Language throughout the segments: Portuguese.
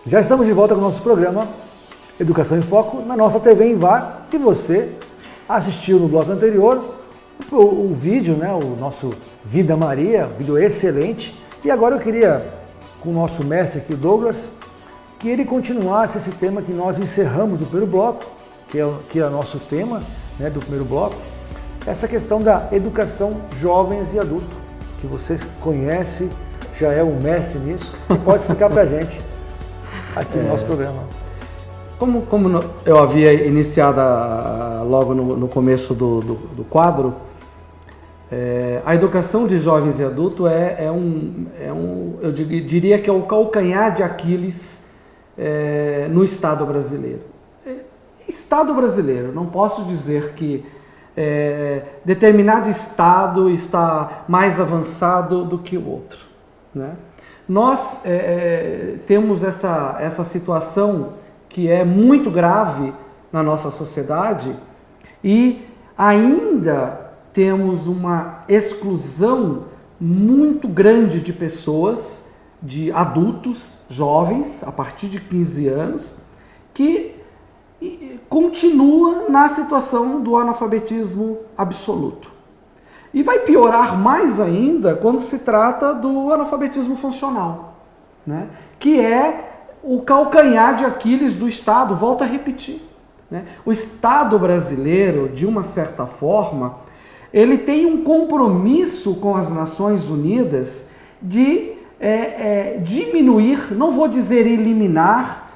Já estamos de volta com o nosso programa Educação em Foco na nossa TV Envar e você assistiu no bloco anterior o vídeo, né, o nosso Vida Maria, vídeo excelente. E agora eu queria, com o nosso mestre aqui, Douglas, que ele continuasse esse tema que nós encerramos no primeiro bloco, que é o nosso tema, né, do primeiro bloco, essa questão da educação jovens e adulto, que você conhece, já é um mestre nisso, e pode explicar para a gente aqui no nosso programa. Como eu havia iniciado logo no começo do quadro, a educação de jovens e adultos eu diria que é o calcanhar de Aquiles no Estado brasileiro. Estado brasileiro, não posso dizer que determinado Estado está mais avançado do que o outro, né? Nós temos essa situação que é muito grave na nossa sociedade e ainda temos uma exclusão muito grande de pessoas, de adultos, jovens, a partir de 15 anos, que continua na situação do analfabetismo absoluto. E vai piorar mais ainda quando se trata do analfabetismo funcional, né? Que é o calcanhar de Aquiles do Estado, volto a repetir, né? O Estado brasileiro, de uma certa forma, ele tem um compromisso com as Nações Unidas de diminuir, não vou dizer eliminar,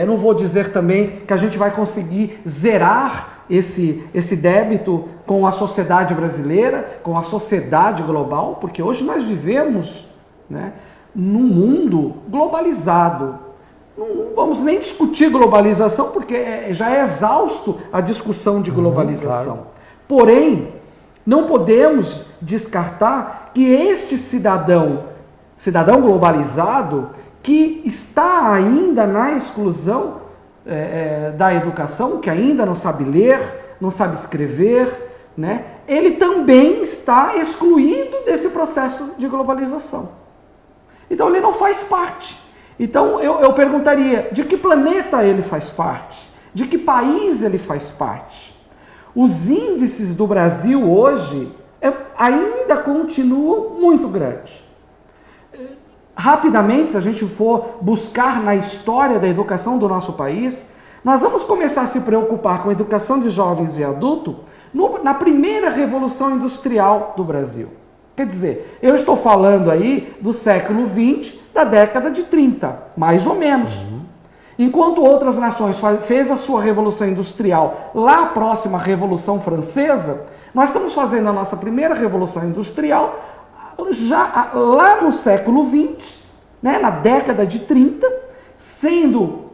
não vou dizer também que a gente vai conseguir zerar esse débito com a sociedade brasileira, com a sociedade global, porque hoje nós vivemos, né, num mundo globalizado. Não vamos nem discutir globalização, porque já é exausto a discussão de globalização. Claro. Porém, não podemos descartar que este cidadão globalizado, que está ainda na exclusão da educação, que ainda não sabe ler, não sabe escrever, né? Ele também está excluído desse processo de globalização. Então ele não faz parte. Então eu perguntaria, de que planeta ele faz parte? De que país ele faz parte? Os índices do Brasil hoje ainda continuam muito grandes. Rapidamente, se a gente for buscar na história da educação do nosso país, nós vamos começar a se preocupar com a educação de jovens e adultos na primeira revolução industrial do Brasil. Quer dizer, eu estou falando aí do século XX, da década de 30, mais ou menos. Enquanto outras nações fez a sua revolução industrial lá próxima à Revolução Francesa, nós estamos fazendo a nossa primeira revolução industrial já lá no século XX, né, na década de 30, sendo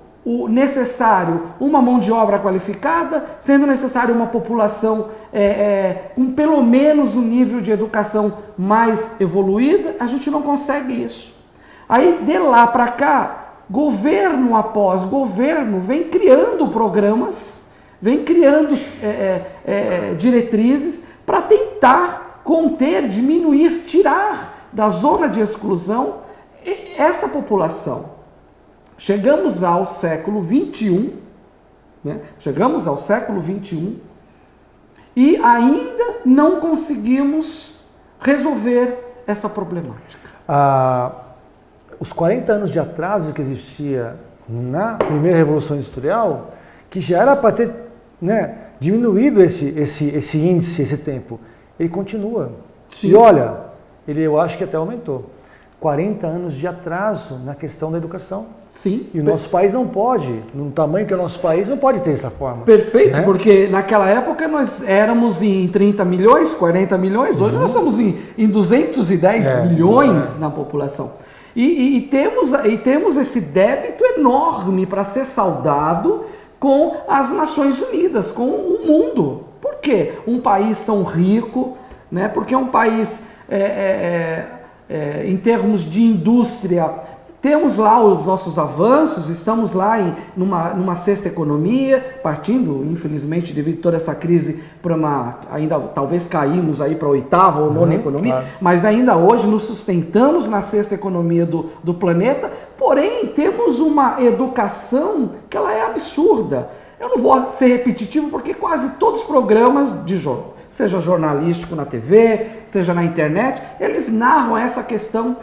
necessário uma mão de obra qualificada, sendo necessário uma população com pelo menos um nível de educação mais evoluída, a gente não consegue isso. Aí, de lá para cá, governo após governo vem criando programas, vem criando diretrizes para tentar conter, diminuir, tirar da zona de exclusão essa população. Chegamos ao século XXI, né? Chegamos ao século XXI e ainda não conseguimos resolver essa problemática. Os 40 anos de atraso que existia na primeira Revolução Industrial, que já era para ter, né, diminuído esse índice, esse tempo, ele continua. Sim. E olha, eu acho que até aumentou. 40 anos de atraso na questão da educação. Sim. E o nosso país não pode, no tamanho que é o nosso país, não pode ter essa forma. Perfeito, né? Porque naquela época nós éramos em 30 milhões, 40 milhões, hoje nós estamos em 210 milhões na população. E temos esse débito enorme para ser saldado com as Nações Unidas, com o mundo. Por quê? Um país tão rico, né? Porque é um país, em termos de indústria, temos lá os nossos avanços, estamos lá numa sexta economia, partindo, infelizmente, devido a toda essa crise, ainda talvez caímos aí para a oitava ou nona economia, claro. Mas ainda hoje nos sustentamos na sexta economia do planeta Porém, temos uma educação que ela é absurda. Eu não vou ser repetitivo porque quase todos os programas de jornal, seja jornalístico na TV, seja na internet, eles narram essa questão,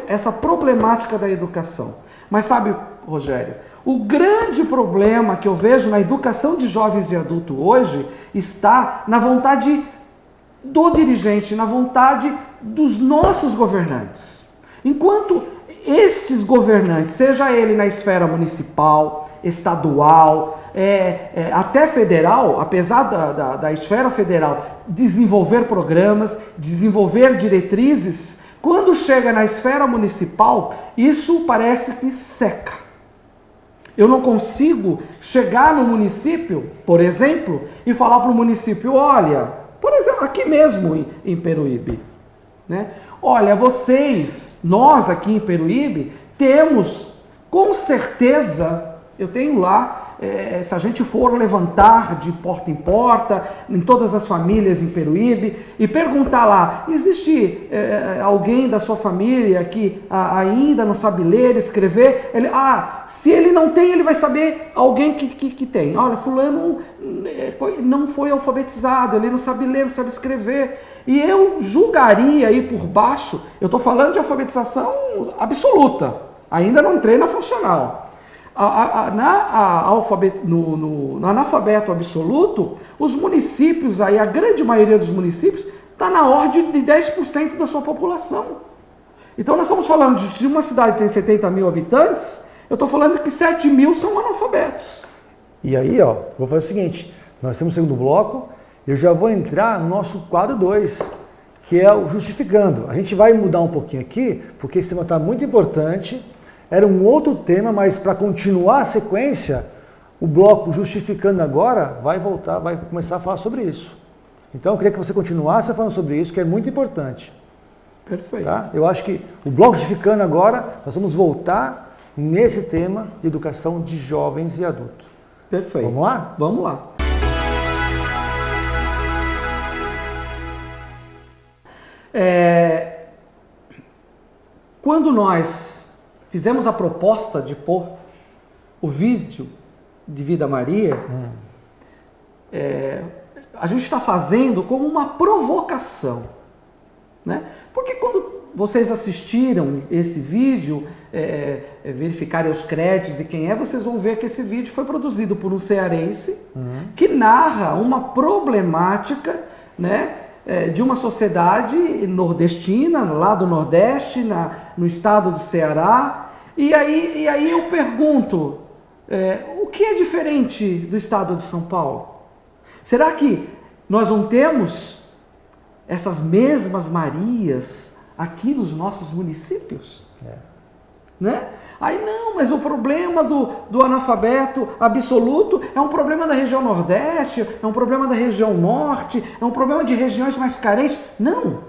essa problemática da educação. Mas sabe, Rogério, o grande problema que eu vejo na educação de jovens e adultos hoje está na vontade do dirigente, na vontade dos nossos governantes. Enquanto estes governantes, seja ele na esfera municipal, estadual, até federal, apesar da esfera federal desenvolver programas, desenvolver diretrizes, quando chega na esfera municipal, isso parece que seca. Eu não consigo chegar no município, por exemplo, e falar para o município, olha, por exemplo, aqui mesmo em Peruíbe, né? Olha, nós aqui em Peruíbe, temos, com certeza, eu tenho lá, se a gente for levantar de porta em porta, em todas as famílias em Peruíbe, e perguntar lá, existe alguém da sua família que ainda não sabe ler, escrever? Se ele não tem, ele vai saber alguém que tem. Olha, fulano não foi alfabetizado, ele não sabe ler, não sabe escrever. E eu julgaria aí por baixo, eu estou falando de alfabetização absoluta, ainda não entrei na funcional. No analfabeto absoluto, os municípios, aí, a grande maioria dos municípios, está na ordem de 10% da sua população. Então nós estamos falando de se uma cidade tem 70 mil habitantes, eu estou falando que 7 mil são analfabetos. E aí, vou fazer o seguinte, nós temos o segundo bloco, eu já vou entrar no nosso quadro 2, que é o Justificando. A gente vai mudar um pouquinho aqui, porque esse tema está muito importante. Era um outro tema, mas para continuar a sequência, o bloco Justificando agora vai começar a falar sobre isso. Então, eu queria que você continuasse falando sobre isso, que é muito importante. Perfeito. Tá? Eu acho que o bloco Justificando agora, nós vamos voltar nesse tema de educação de jovens e adultos. Perfeito. Vamos lá? Vamos lá. Quando nós fizemos a proposta de pôr o vídeo de Vida Maria, a gente está fazendo como uma provocação, né? Porque quando vocês assistiram esse vídeo, verificarem os créditos e quem vocês vão ver que esse vídeo foi produzido por um cearense que narra uma problemática, né, de uma sociedade nordestina, lá do Nordeste, no estado do Ceará. E aí eu pergunto, o que é diferente do estado de São Paulo? Será que nós não temos essas mesmas Marias aqui nos nossos municípios? Né? Aí não, mas o problema do analfabeto absoluto é um problema da região Nordeste, é um problema da região Norte, é um problema de regiões mais carentes. Não,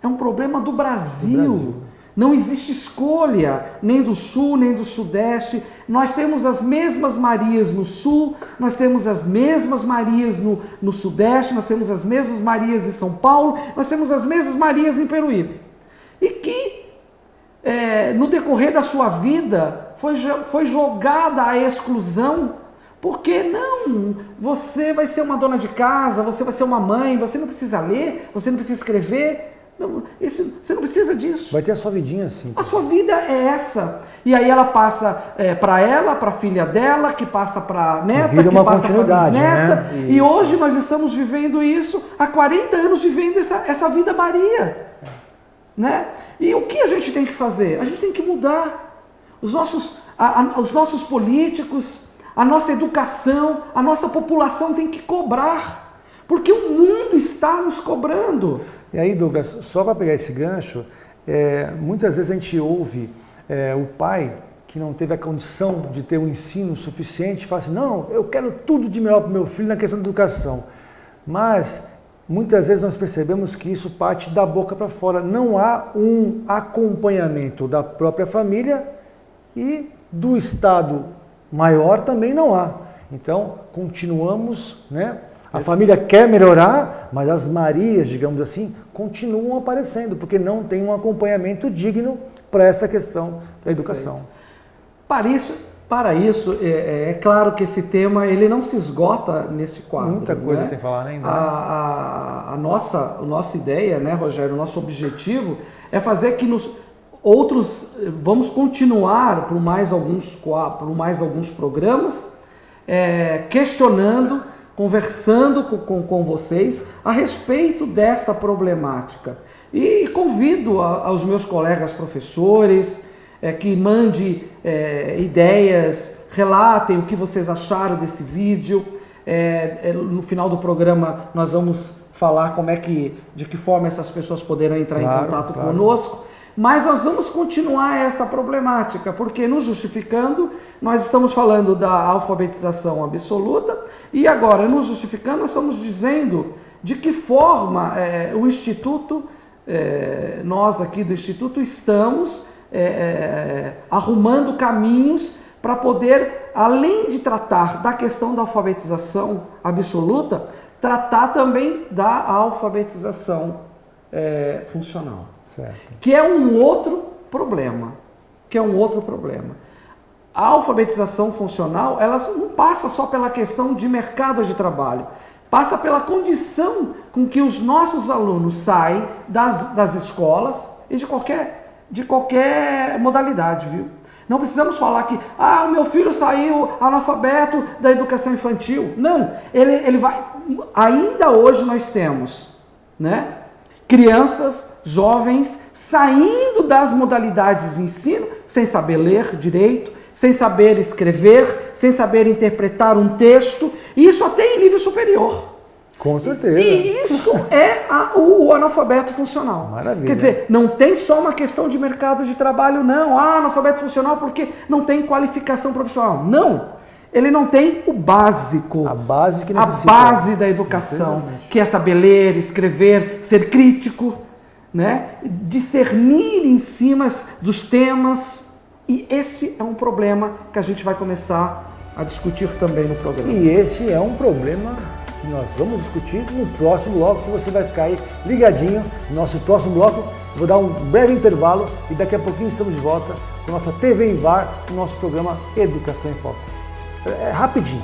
é um problema do Brasil. Não existe escolha, nem do Sul, nem do Sudeste. Nós temos as mesmas Marias no Sul, nós temos as mesmas Marias no Sudeste, nós temos as mesmas Marias em São Paulo, nós temos as mesmas Marias em Peruíbe. E que, no decorrer da sua vida, foi jogada à exclusão, porque não, você vai ser uma dona de casa, você vai ser uma mãe, você não precisa ler, você não precisa escrever. Não, você não precisa disso. Vai ter a sua vidinha assim. A sua vida é essa. E aí ela passa para a filha dela, que passa para a neta, que passa para a bisneta. Né? E hoje nós estamos vivendo isso, há 40 anos vivendo essa vida Maria. Né? E o que a gente tem que fazer? A gente tem que mudar. Os nossos políticos, a nossa educação, a nossa população tem que cobrar. Porque o mundo está nos cobrando. E aí, Douglas, só para pegar esse gancho, muitas vezes a gente ouve o pai que não teve a condição de ter um ensino suficiente, fala assim, não, eu quero tudo de melhor para o meu filho na questão da educação. Mas, muitas vezes nós percebemos que isso parte da boca para fora. Não há um acompanhamento da própria família e do Estado maior também não há. Então, continuamos, né, A família quer melhorar, mas as Marias, digamos assim, continuam aparecendo, porque não tem um acompanhamento digno para essa questão da educação. Para isso, é claro que esse tema ele não se esgota nesse quadro. Muita coisa né? tem que falar ainda. A nossa ideia, né, Rogério, o nosso objetivo é fazer que vamos continuar por mais alguns programas, questionando, conversando com vocês a respeito desta problemática. E convido aos meus colegas professores que mandem ideias, relatem o que vocês acharam desse vídeo. No final do programa nós vamos falar de que forma essas pessoas poderão entrar em contato conosco. Mas nós vamos continuar essa problemática, porque no Justificando nós estamos falando da alfabetização absoluta e agora no Justificando nós estamos dizendo de que forma o Instituto, nós aqui do Instituto estamos arrumando caminhos para poder, além de tratar da questão da alfabetização absoluta, tratar também da alfabetização funcional. Certo. Que é um outro problema. A alfabetização funcional, ela não passa só pela questão de mercado de trabalho, passa pela condição com que os nossos alunos saem das escolas e de qualquer modalidade, viu? Não precisamos falar que, o meu filho saiu analfabeto da educação infantil. Não, ele vai... Ainda hoje nós temos, né, crianças, jovens, saindo das modalidades de ensino, sem saber ler direito, sem saber escrever, sem saber interpretar um texto, e isso até em nível superior. Com certeza. E isso é o analfabeto funcional. Maravilha. Quer dizer, não tem só uma questão de mercado de trabalho, não. Analfabeto funcional porque não tem qualificação profissional. Não. Ele não tem o básico. A base que necessita. A base da educação, que é saber ler, escrever, ser crítico, né? Discernir em cima dos temas. E esse é um problema que a gente vai começar a discutir também no programa. E esse é um problema que nós vamos discutir no próximo bloco, que você vai ficar aí ligadinho no nosso próximo bloco. Eu vou dar um breve intervalo e daqui a pouquinho estamos de volta com a nossa TV em VAR, o nosso programa Educação em Foco. Rapidinho.